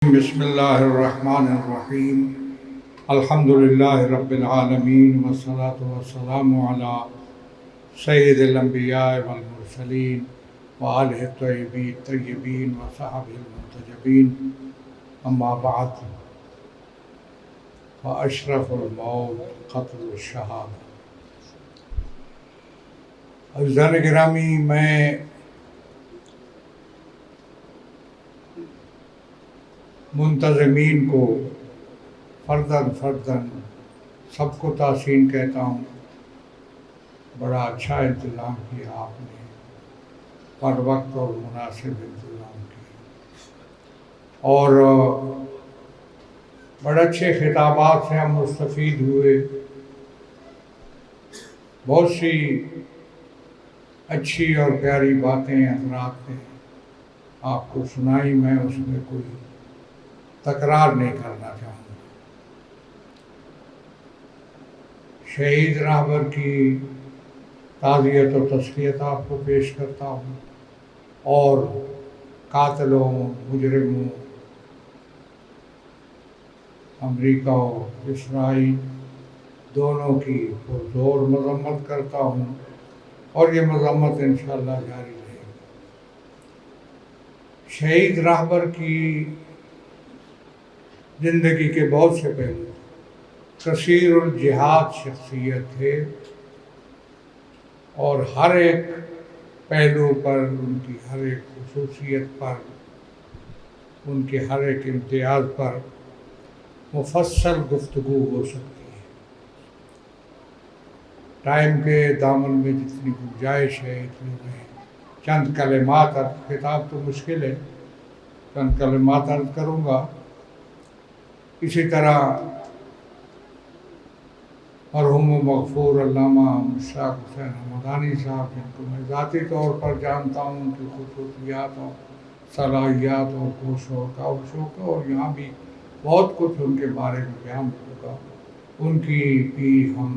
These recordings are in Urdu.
بسم اللہ الرحمن الرحیم الحمد للہ رب العالمین والصلاة والسلام علی سید الانبیاء والمرسلین وآلہ الطیبین الطاہرین وصحبہ المنتجبین اما بعد فاشرف الموت قتل الشہادہ۔ عزیزان گرامی، میں منتظمین کو فرداً سب کو تحسین کہتا ہوں، بڑا اچھا انتظام کیا آپ نے، پر وقت اور مناسب انتظام کیا، اور بڑے اچھے خطابات سے ہم مستفید ہوئے۔ بہت سی اچھی اور پیاری باتیں حضرات نے آپ کو سنائی، میں اس میں کوئی تکرار نہیں کرنا چاہوں گا۔ شہید راہبر کی تعزیت و تسلیت آپ کو پیش کرتا ہوں، اور قاتلوں، مجرموں، امریکہ و اسرائیل دونوں کی پرزور مذمت کرتا ہوں، اور یہ مذمت انشاءاللہ جاری رہے گی۔ شہید راہبر کی زندگی کے بہت سے پہلو، کثیر الجہاد شخصیت تھے، اور ہر ایک پہلو پر، ان کی ہر ایک خصوصیت پر، ان کے ہر ایک امتیاز پر مفصل گفتگو ہو سکتی ہے۔ ٹائم کے دامن میں جتنی گنجائش ہے اتنی میں چند کلمات، خطاب تو مشکل ہے، چند کلمات عرض کروں گا۔ اسی طرح مرحوم و مغفور علامہ مشتاق حسین حمدانی صاحب، جن کو میں ذاتی طور پر جانتا ہوں، ان کی خصوصیات اور صلاحیات اور شوق اور یہاں بھی بہت کچھ ان کے بارے میں بیان ہوگا، ان کی بھی ہم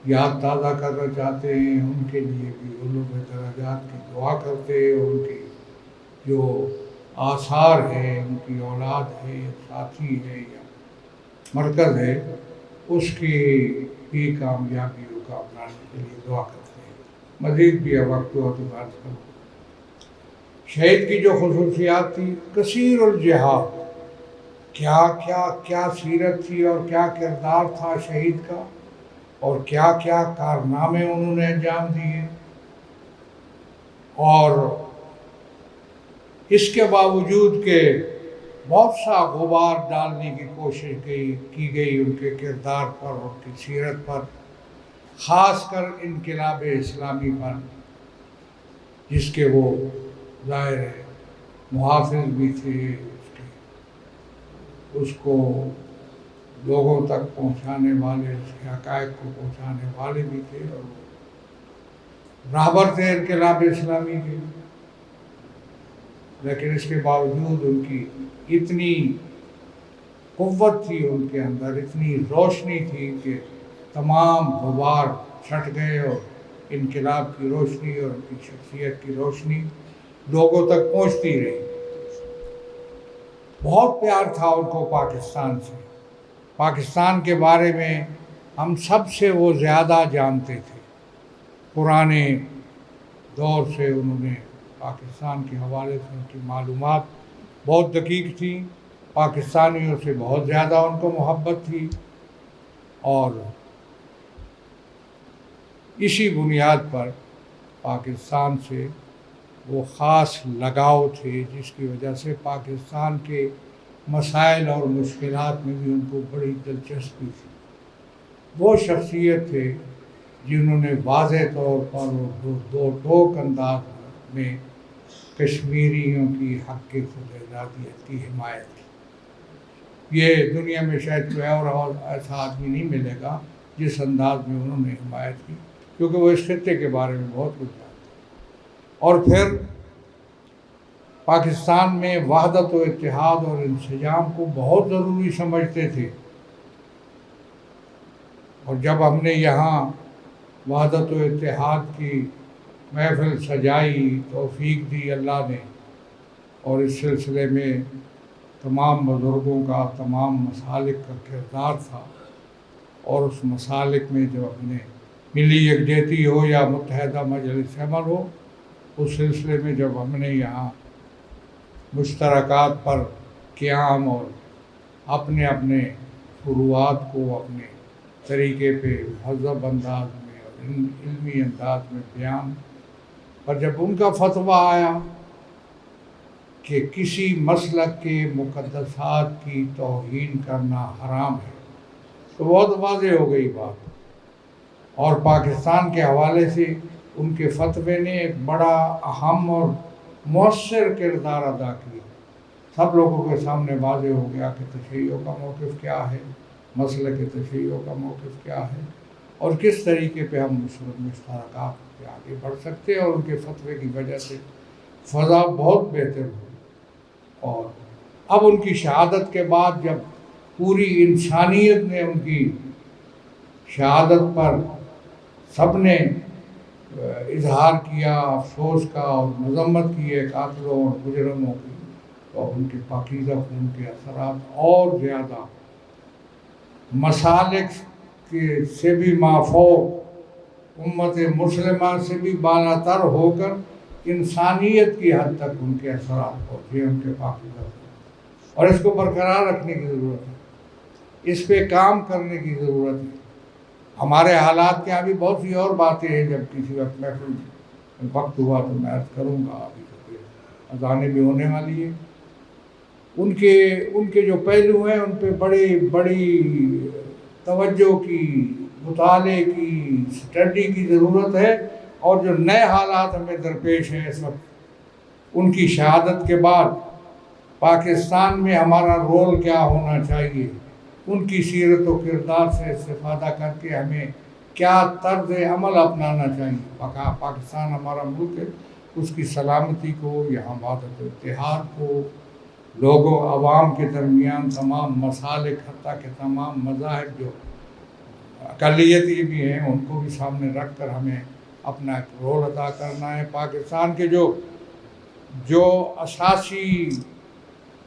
یاد تازہ کرنا چاہتے ہیں، ان کے لیے بھی علوم درجات کی دعا کرتے ہیں، ان کی جو آثار ہے، ان کی اولاد ہے، ساتھی ہے یا مرکز ہے، اس کی بھی کامیابیوں کا اپنانے کے لیے دعا کرتے ہیں۔ مزید بھی وقت ہوا تو بات کروں۔ شہید کی جو خصوصیات تھی، کثیر الجہاد، کیا سیرت تھی اور کیا کردار تھا شہید کا، اور کیا کارنامے انہوں نے انجام دیے، اور اس کے باوجود کہ بہت سا غبار ڈالنے کی کوشش کی گئی ان کے کردار پر، ان کی سیرت پر، خاص کر انقلاب اسلامی پر، جس کے وہ ظاہر ہے محافظ بھی تھے، اس کو لوگوں تک پہنچانے والے، اس کے حقائق کو پہنچانے والے بھی تھے، اور راہبر تھے انقلاب اسلامی کے۔ لیکن اس کے باوجود ان کی اتنی قوت تھی، ان کے اندر اتنی روشنی تھی کہ تمام غبار چھٹ گئے، اور انقلاب کی روشنی اور ان کی شخصیت کی روشنی لوگوں تک پہنچتی رہی۔ بہت پیار تھا ان کو پاکستان سے، پاکستان کے بارے میں ہم سب سے وہ زیادہ جانتے تھے۔ پرانے دور سے انہوں نے پاکستان کے حوالے سے ان کی معلومات بہت دقیق تھیں، پاکستانیوں سے بہت زیادہ ان کو محبت تھی، اور اسی بنیاد پر پاکستان سے وہ خاص لگاؤ تھے، جس کی وجہ سے پاکستان کے مسائل اور مشکلات میں بھی ان کو بڑی دلچسپی تھی۔ وہ شخصیت تھے جنہوں نے واضح طور پر دو ٹوک انداز میں کشمیریوں کی حق خود ارادیت کی حمایت کی۔ یہ دنیا میں شاید کوئی اور ایسا آدمی نہیں ملے گا جس انداز میں انہوں نے حمایت کی، کیونکہ وہ اس خطے کے بارے میں بہت کچھ جانتے۔ اور پھر پاکستان میں وحدت و اتحاد اور انسجام کو بہت ضروری سمجھتے تھے، اور جب ہم نے یہاں وحدت و اتحاد کی محفل سجائی، توفیق دی اللہ نے، اور اس سلسلے میں تمام بزرگوں کا تمام مسالک کا کردار تھا، اور اس مسالک میں جو اپنے ملی یکجہتی ہو یا متحدہ مجلس عمل ہو، اس سلسلے میں جب ہم نے یہاں مشترکات پر قیام اور اپنے اپنے فروعات کو اپنے طریقے پہ مہذب انداز میں اور علمی انداز میں بیان، پر جب ان کا فتویٰ آیا کہ کسی مسلک کے مقدسات کی توہین کرنا حرام ہے، تو بہت واضح ہو گئی بات، اور پاکستان کے حوالے سے ان کے فتوے نے ایک بڑا اہم اور مؤثر کردار ادا کیا۔ سب لوگوں کے سامنے واضح ہو گیا کہ تشیعوں کا موقف کیا ہے، مسلک تشیعوں کا موقف کیا ہے، اور کس طریقے پہ ہم مشترکات پہ آگے بڑھ سکتے ہیں، اور ان کے فتوے کی وجہ سے فضا بہت بہتر ہوئی۔ اور اب ان کی شہادت کے بعد جب پوری انسانیت نے ان کی شہادت پر سب نے اظہار کیا افسوس کا اور مذمت کی ہے قاتلوں اور مجرموں کی، تو ان کے پاکیزہ خون کے اثرات اور زیادہ مسالک کے سے بھی مافوق، امت مسلمہ سے بھی بالاتر ہو کر انسانیت کی حد تک ان کے اثرات پہنچے، ان کے پاکیزہ خون، اور اس کو برقرار رکھنے کی ضرورت ہے، اس پہ کام کرنے کی ضرورت ہے۔ ہمارے حالات کے ابھی بہت سی اور باتیں ہیں، جب کسی وقت محفل وقت ہوا تو میں عرض کروں گا، ابھی تو اذانیں بھی ہونے والی ہیں۔ ان کے جو پہلو ہیں ان پہ بڑی توجہ کی، مطالعے کی، اسٹڈی کی ضرورت ہے، اور جو نئے حالات ہمیں درپیش ہیں اس وقت، ان کی شہادت کے بعد پاکستان میں ہمارا رول کیا ہونا چاہیے، ان کی سیرت و کردار سے استفادہ کر کے ہمیں کیا طرز عمل اپنانا چاہیے۔ پاکستان ہمارا ملک ہے، اس کی سلامتی کو، یہاں وحدت و اتحاد کو، لوگوں عوام کے درمیان تمام مسالک حتیٰ کہ تمام مذاہب جو اقلیتی بھی ہیں ان کو بھی سامنے رکھ کر ہمیں اپنا ایک رول ادا کرنا ہے۔ پاکستان کے جو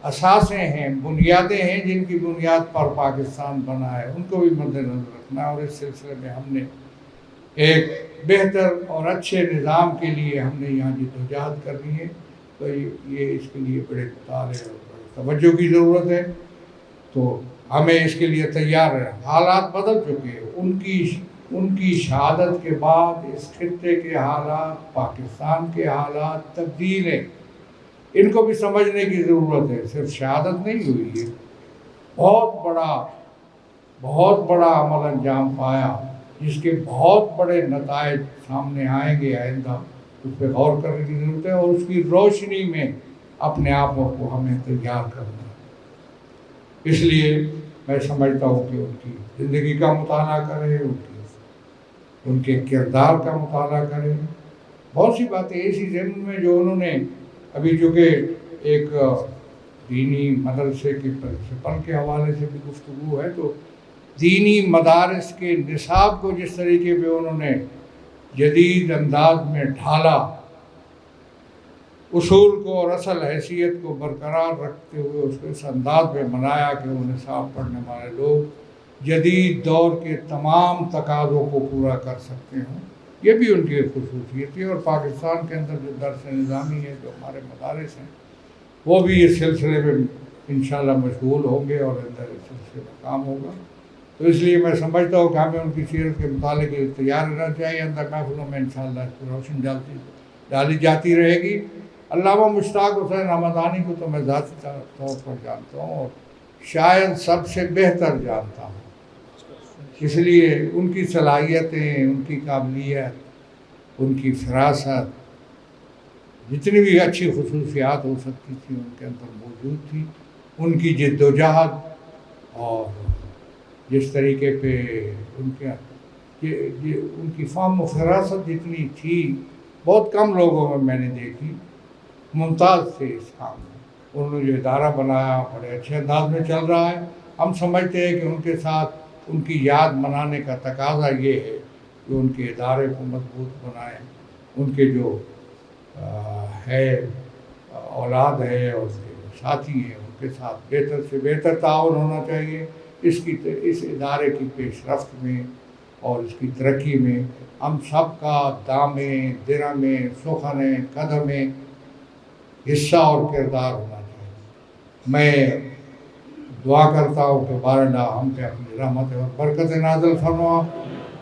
اساسیں ہیں، بنیادیں ہیں، جن کی بنیاد پر پاکستان بنا ہے، ان کو بھی مد نظر رکھنا ہے، اور اس سلسلے میں ہم نے ایک بہتر اور اچھے نظام کے لیے ہم نے یہاں جدوجہد کرنی ہے، تو یہ اس کے لیے بڑے مطالعے اور بڑے توجہ کی ضرورت ہے، تو ہمیں اس کے لیے تیار ہے۔ حالات بدل چکے ہیں، ان کی شہادت کے بعد اس خطے کے حالات، پاکستان کے حالات تبدیل ہیں، ان کو بھی سمجھنے کی ضرورت ہے۔ صرف شہادت نہیں ہوئی ہے، بہت بڑا عمل انجام پایا، جس کے بہت بڑے نتائج سامنے آئیں گے آئندہ، اس پہ غور کرنے کی ضرورت ہے، اور اس کی روشنی میں اپنے آپ کو ہمیں تیار کرنا ہے۔ اس لیے میں سمجھتا ہوں کہ ان کی زندگی کا مطالعہ کریں، ان کے کردار کا مطالعہ کریں۔ بہت سی باتیں ایسی ضمن میں جو انہوں نے ابھی، جو کہ ایک دینی مدرسے کے پرنسپل کے حوالے سے بھی گفتگو ہے، تو دینی مدارس کے نصاب کو جس طریقے پہ انہوں نے جدید انداز میں ڈھالا، اصول کو اور اصل حیثیت کو برقرار رکھتے ہوئے اس کو اس انداز میں بنایا کہ وہ نصاب پڑھنے والے لوگ جدید دور کے تمام تقاضوں کو پورا کر سکتے ہوں، یہ بھی ان کی خصوصیت ہے۔ اور پاکستان کے اندر جو درس نظامی ہے، جو ہمارے مدارس ہیں، وہ بھی اس سلسلے میں انشاءاللہ مشغول ہوں گے، اور اندر اس سلسلے میں کام ہوگا۔ تو اس لیے میں سمجھتا ہوں کہ ہمیں ان کی سیرت کے مطالعے کے لیے تیار رہنا چاہیے۔ اندر محفلوں میں انشاءاللہ اس کو روشن ڈالی جاتی رہے گی۔ علامہ مشتاق حسین حمدانی کو تو میں ذاتی طور پر جانتا ہوں، اور شاید سب سے بہتر جانتا ہوں، اس لیے ان کی صلاحیتیں، ان کی قابلیت، ان کی فراست، جتنی بھی اچھی خصوصیات ہو سکتی تھیں ان کے اندر موجود تھی۔ ان کی جد و جہد اور جس طریقے پہ ان کی فہم و فراست جتنی تھی، بہت کم لوگوں میں نے دیکھی، ممتاز تھے اس کام میں۔ انہوں نے جو ادارہ بنایا بڑے اچھے انداز میں چل رہا ہے۔ ہم سمجھتے ہیں کہ ان کے ساتھ ان کی یاد منانے کا تقاضا یہ ہے کہ ان کے ادارے کو مضبوط بنائیں، ان کے جو ہے اولاد ہے اور ان کے ساتھی ہیں ان کے ساتھ بہتر سے بہتر تعاون ہونا چاہیے. اس ادارے کی پیش رفت میں اور اس کی ترقی میں ہم سب کا دامِ درم سخن قدم حصہ اور کردار ہونا چاہیے. میں دعا کرتا ہوں کہ باراللہ ہم پہ اپنی رحمت اور برکت نازل فرما،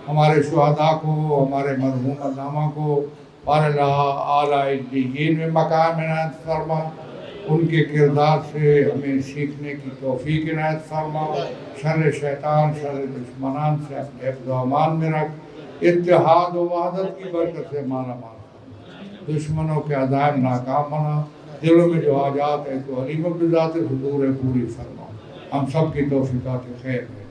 ہمارے شہداء کو، ہمارے مرحوم علامہ کو باراللہ اعلیٰ علیین میں مقام عنایت فرما، ان کے کردار سے ہمیں سیکھنے کی توفیق عنایت فرما، شر شیطان شر دشمنان سے اپنے حفظ و امان میں رکھ، اتحاد و وحدت کی برکت سے مالا مال فرما، دشمنوں کے عزائم ناکام بنا، دلوں میں جو حاجات ہے تو علیم بذات حضور پوری فرما. ہم سب کی توفیقات خیر ہے.